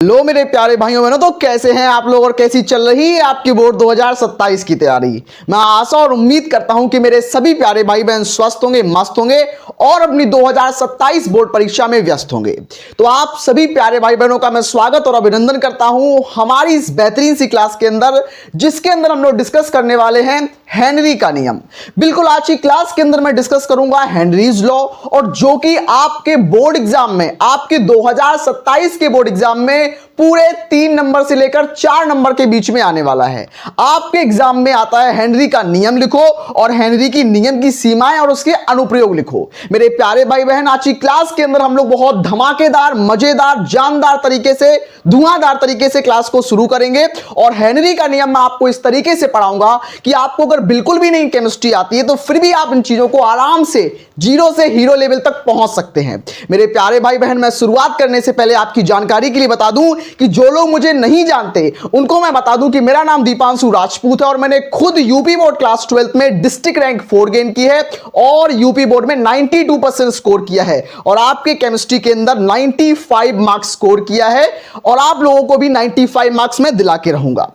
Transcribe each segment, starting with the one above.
लो मेरे प्यारे भाइयों बहनों, तो कैसे हैं आप लोग और कैसी चल रही है आपकी बोर्ड 2027 की तैयारी। मैं आशा और उम्मीद करता हूं कि मेरे सभी प्यारे भाई बहन स्वस्थ होंगे, मस्त होंगे और अपनी 2027 बोर्ड परीक्षा में व्यस्त होंगे। तो आप सभी प्यारे भाई बहनों का मैं स्वागत और अभिनंदन करता हूं हमारी इस बेहतरीन सी क्लास के अंदर, जिसके अंदर हम लोग डिस्कस करने वाले हैं हेनरी का नियम। बिल्कुल आज की क्लास के अंदर मैं डिस्कस करूंगा हेनरीज लॉ, और जो कि आपके बोर्ड एग्जाम में, आपके 2027 के बोर्ड एग्जाम में पूरे 3 नंबर से लेकर 4 नंबर के बीच में आने वाला है। आपके एग्जाम में आता है हेनरी का नियम लिखो और हेनरी की नियम की सीमाएं और उसके अनुप्रयोग लिखो। मेरे प्यारे भाई बहन, आज की क्लास के अंदर हम लोग बहुत धमाकेदार, मजेदार, जानदार तरीके से, धुआंधार तरीके से क्लास को शुरू करेंगे। और हेनरी का नियम मैं आपको इस तरीके से पढ़ाऊंगा कि आपको अगर बिल्कुल भी नहीं केमिस्ट्री आती है तो फिर भी आप इन चीजों को आराम से जीरो से हीरो लेवल तक पहुंच सकते हैं। मेरे प्यारे भाई बहन, मैं शुरुआत करने से पहले आपकी जानकारी के लिए बता दूं कि जो लोग मुझे नहीं जानते उनको मैं बता दूं कि मेरा नाम दीपांशु राजपूत है और मैंने खुद यूपी बोर्ड क्लास 12th में डिस्ट्रिक्ट रैंक 4 गेन की है और यूपी बोर्ड में 92% स्कोर किया है और आपके केमिस्ट्री के अंदर 95 मार्क्स स्कोर किया है और आप लोगों को भी 95 मार्क्स में दिला के रहूंगा।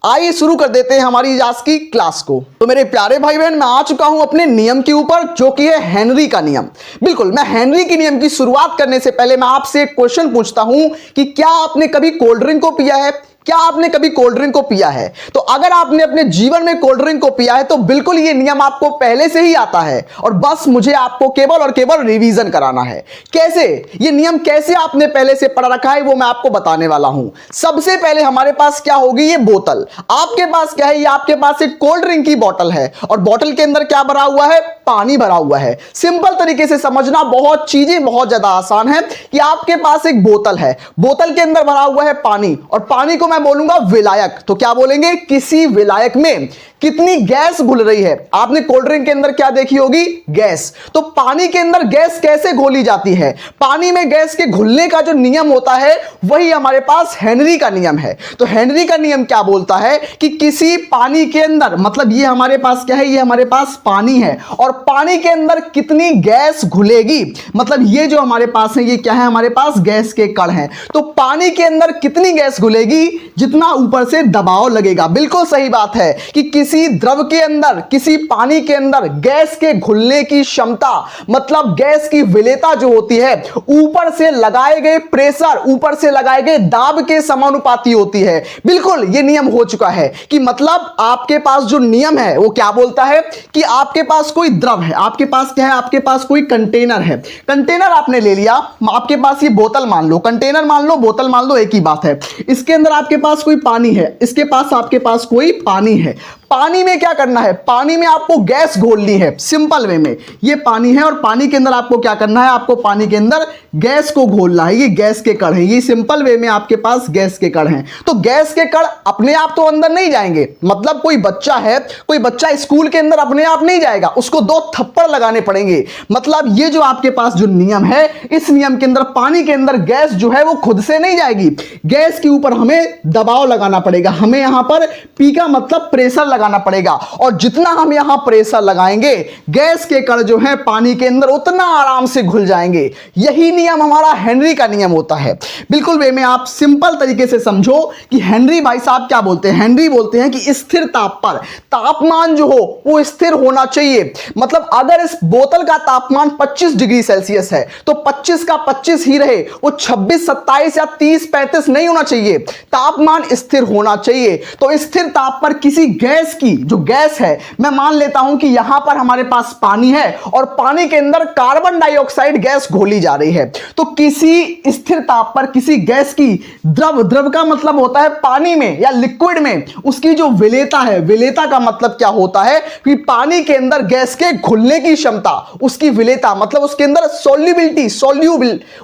आइए शुरू कर देते हैं हमारी आज की क्लास को। तो मेरे प्यारे भाई बहन, मैं आ चुका हूं अपने नियम के ऊपर, जो कि है हेनरी का नियम। बिल्कुल, मैं हेनरी के नियम की शुरुआत करने से पहले मैं आपसे एक क्वेश्चन पूछता हूं कि क्या आपने कभी कोल्ड ड्रिंक को पिया है? क्या आपने कभी कोल्ड ड्रिंक को पिया है? तो अगर आपने अपने जीवन में कोल्ड ड्रिंक को पिया है तो बिल्कुल ये नियम आपको पहले से ही आता है और बस मुझे आपको केवल और केवल रिवीजन कराना है। कैसे? ये नियम कैसे आपने पहले से पढ़ रखा है वो मैं आपको बताने वाला हूं। सबसे पहले हमारे पास क्या होगी? ये बोतल। आपके पास क्या है? ये आपके पास एक कोल्ड ड्रिंक की बोतल है और बोतल के अंदर क्या भरा हुआ है? पानी भरा हुआ है। सिंपल तरीके से समझना, बहुत चीजें बहुत ज्यादा आसान है कि आपके पास एक बोतल है, बोतल के अंदर भरा हुआ है पानी और पानी को मैं बोलूंगा विलायक। तो क्या बोलेंगे? किसी विलायक में कितनी गैस घुल रही है। आपने कोल्ड ड्रिंक के अंदर क्या देखी होगी? गैस। तो पानी के अंदर गैस कैसे घोली जाती है? पानी में गैस के घुलने का जो नियम होता है वही हमारे पास हेनरी का नियम है। तो हेनरी का नियम क्या बोलता है कि किसी पानी के अंदर, मतलब ये हमारे पास क्या है? ये हमारे पास पानी है और पानी के अंदर कितनी गैस घुलेगी, मतलब ये जो हमारे पास है ये क्या है? हमारे पास गैस के कण हैं। तो पानी के अंदर कितनी गैस घुलेगी? जितना ऊपर से दबाव लगेगा। बिल्कुल सही बात है कि किसी द्रव के अंदर, किसी पानी के अंदर गैस के घुलने की क्षमता, मतलब गैस की विलेयता जो होती है, ऊपर से लगाए गए प्रेशर, ऊपर से लगाए गए दाब के समानुपाती होती है। बिल्कुल ये नियम हो चुका है कि मतलब आपके पास जो नियम है वो क्या बोलता है कि आपके पास कोई द्रव है, आपके पास क्या है? आपके पास कोई कंटेनर है। कंटेनर आपने ले लिया, आपके पास ये बोतल मान लो, कंटेनर मान लो, बोतल मान लो, एक ही बात है। इसके अंदर आपके पास कोई पानी है, इसके पास आपके पास कोई पानी है। पानी में क्या करना है? पानी में आपको गैस घोलनी है। सिंपल वे में ये पानी है और पानी के अंदर आपको क्या करना है? आपको पानी के अंदर गैस को घोलना है। ये गैस के कण हैं, ये सिंपल वे में आपके पास गैस के कण हैं। तो गैस के कण अपने आप तो अंदर नहीं जाएंगे, मतलब कोई बच्चा है, कोई बच्चा स्कूल के अंदर अपने आप नहीं जाएगा, उसको 2 थप्पड़ लगाने पड़ेंगे। मतलब ये जो आपके पास जो नियम है, इस नियम के अंदर पानी के अंदर गैस जो है वो खुद से नहीं जाएगी, गैस के ऊपर हमें दबाव लगाना पड़ेगा। हमें यहां पर पी का मतलब प्रेशर लगाना पड़ेगा और जितना हम यहां प्रेशर लगाएंगे गैस के कण जो है पानी के अंदर उतना आराम से घुल जाएंगे। यही नियम हमारा हेनरी का नियम होता है। बिल्कुल वे में आप सिंपल तरीके से समझो कि हेनरी भाई साहब क्या बोलते हैं? हेनरी बोलते हैं कि स्थिर ताप पर तापमान जो हो वो स्थिर होना चाहिए। मतलब अगर इस बोतल का तापमान 25 डिग्री सेल्सियस है तो 25 का 25 ही रहे, वो 26, 27 या 30, 35 नहीं होना चाहिए। तापमान स्थिर होना चाहिए। तो स्थिर ताप पर किसी गैस की, जो गैस है, मैं मान लेता हूं कि यहां पर हमारे पास पानी है और पानी के अंदर कार्बन डाइऑक्साइड गैस घोली जा रही है। तो किसी स्थिर ताप पर किसी गैस की, द्रव, द्रव का मतलब होता है पानी में या लिक्विड में उसकी जो विलेयता है, विलेयता का मतलब क्या होता है कि पानी के अंदर गैस के घुलने की क्षमता, उसकी विलेयता मतलब उसके अंदर सॉल्युबिलिटी,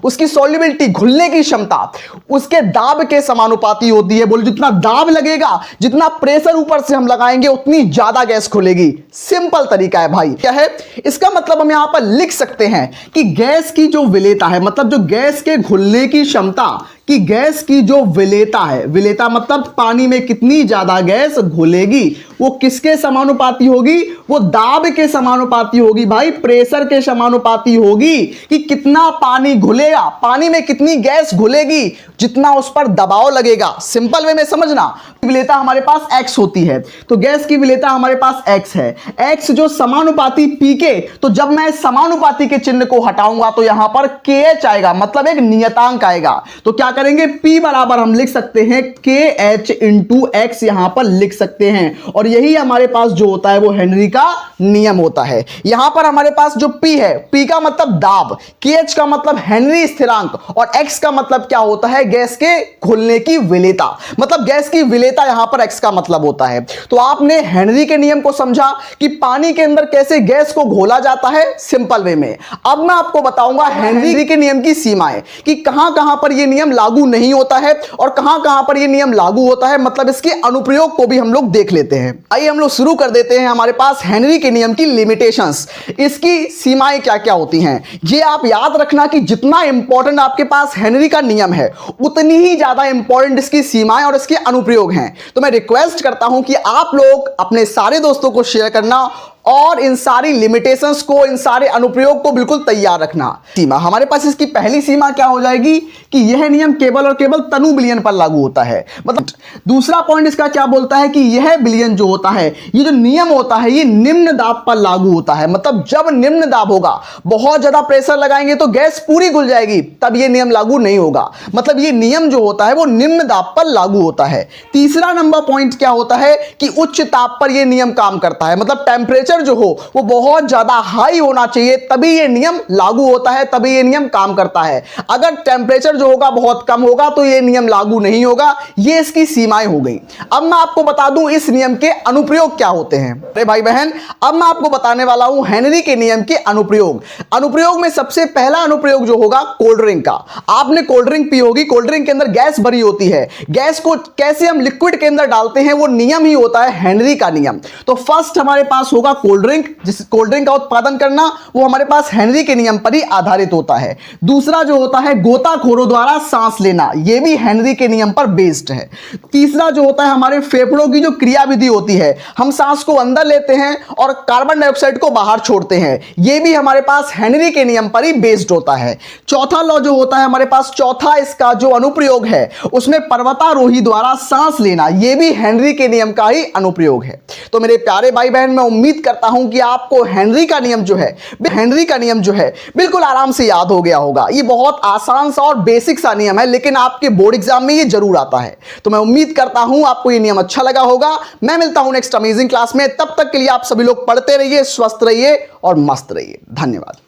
उसकी सॉल्युबिलिटी, घुलने की क्षमता उसके दाब के समानुपाती होती है। बोलो जितना दाब लगेगा, जितना प्रेशर ऊपर से हम लगाएंगे उतनी ज्यादा गैस खुलेगी। सिंपल तरीका है भाई। क्या है इसका मतलब? हम यहां पर लिख सकते हैं कि गैस की जो विलेयता है, मतलब जो गैस के घुलने की क्षमता, कि गैस की जो विलेयता है, विलेयता मतलब पानी में कितनी ज्यादा गैस घुलेगी, वो किसके समानुपाती होगी? वो दाब के समानुपाती होगी भाई, प्रेशर के समानुपाती होगी कि कितना पानी घुलेगा, पानी में कितनी गैस घुलेगी, जितना उस पर दबाव लगेगा। सिंपल वे में समझना, विलेयता हमारे पास x होती है, तो गैस की विलेयता हमारे पास x है, x जो समानुपाती p के, तो जब मैं समानुपाती के चिन्ह को हटाऊंगा तो यहां पर kh आएगा, मतलब एक नियतांक आएगा। तो क्या करेंगे, p बराबर हम लिख सकते हैं kh इंटू x, यहां पर लिख सकते हैं। और यही हमारे पास जो होता है वो हेनरी का नियम होता है। यहां पर हमारे पास जो p है, p का मतलब दाब, kh का मतलब हेनरी स्थिरांक, और x का मतलब क्या होता है, गैस के घुलने की विलेयता, मतलब गैस की विलेयता यहां पर x का मतलब होता है। तो आपने हेनरी के नियम को समझा कि पानी के अंदर कैसे गैस को घोला जाता है सिंपल वे में। अब मैं आपको बताऊंगा हेनरी के नियम की सीमाएं, कि कहां कहां पर यह नियम लागू नहीं होता है और कहां कहां पर यह नियम लागू होता है, मतलब इसके अनुप्रयोग को भी हम लोग देख लेते हैं। आइए हम लोग शुरू कर देते हैं हमारे पास हेनरी के नियम की लिमिटेशंस, इसकी सीमाएं क्या क्या होती हैं। ये आप याद रखना कि जितना इंपॉर्टेंट आपके पास हेनरी का नियम है, उतनी ही ज्यादा इंपॉर्टेंट इसकी सीमाएं और इसके अनुप्रयोग हैं। तो मैं रिक्वेस्ट करता हूं कि आप लोग अपने सारे दोस्तों को शेयर करना और इन सारी लिमिटेशंस को, इन सारे अनुप्रयोग को बिल्कुल तैयार रखना। सीमा हमारे पास, इसकी पहली सीमा क्या हो जाएगी कि यह नियम केवल और केवल तनु विलयन पर लागू होता है। मतलब दूसरा पॉइंट इसका क्या बोलता है कि यह विलयन जो होता है, ये जो नियम होता है, ये निम्न दाब पर लागू होता है। मतलब जब निम्न दाब होगा, बहुत ज्यादा प्रेशर लगाएंगे तो गैस पूरी घुल जाएगी, तब यह नियम लागू नहीं होगा। मतलब ये नियम जो होता है वो निम्न दाब पर लागू होता है। तीसरा नंबर पॉइंट क्या होता है कि उच्च ताप पर यह नियम काम करता है। मतलब टेम्परेचर जो हो वो बहुत ज्यादा हाई होना चाहिए, तभी ये नियम लागू होता है, तभी ये नियम काम करता है। अगर टेम्परेचर जो होगा बहुत कम होगा तो ये नियम लागू नहीं होगा। ये इसकी सीमाएं हो गई। अब मैं आपको बता दूं इस नियम के अनुप्रयोग क्या होते हैं। अरे भाई बहन, अब मैं आपको बताने वाला हूं हेनरी के नियम के अनुप्रयोग। अनुप्रयोग में सबसे पहला अनुप्रयोग जो होगा कोल्ड ड्रिंक का। आपने कोल्ड ड्रिंक पी होगी, कोल्ड ड्रिंक के अंदर गैस भरी होती है, गैस को कैसे हम लिक्विड के अंदर डालते हैं, वो नियम ही होता है हेनरी का नियम। तो फर्स्ट हमारे पास होगा कोल्ड ड्रिंक, जिस कोल्ड ड्रिंक का उत्पादन करना वो हमारे पास हेनरी के नियम पर ही आधारित होता है। दूसरा जो होता है गोताखोरों द्वारा सांस लेना, यह भी हेनरी के नियम पर बेस्ड है। तीसरा जो होता है हमारे फेफड़ों की जो क्रियाविधि होती है, हम सांस को अंदर लेते हैं और कार्बन डाइऑक्साइड को बाहर छोड़ते हैं, यह भी हमारे पास हेनरी के नियम पर ही बेस्ड होता है। चौथा लॉ जो होता है हमारे पास, चौथा इसका जो अनुप्रयोग है उसमें पर्वतारोही द्वारा सांस लेना, यह भी हेनरी के नियम का ही अनुप्रयोग है। तो मेरे प्यारे भाई बहन, मैं उम्मीद करता हूं कि आपको हेनरी का नियम जो है बिल्कुल आराम से याद हो गया होगा। ये बहुत आसान सा और बेसिक सा नियम है, लेकिन आपके बोर्ड एग्जाम में ये जरूर आता है। तो मैं उम्मीद करता हूं आपको ये नियम अच्छा लगा होगा। मैं मिलता हूं नेक्स्ट अमेजिंग क्लास में, तब तक के लिए आप सभी लोग पढ़ते रहिए, स्वस्थ रहिए और मस्त रहिए। धन्यवाद।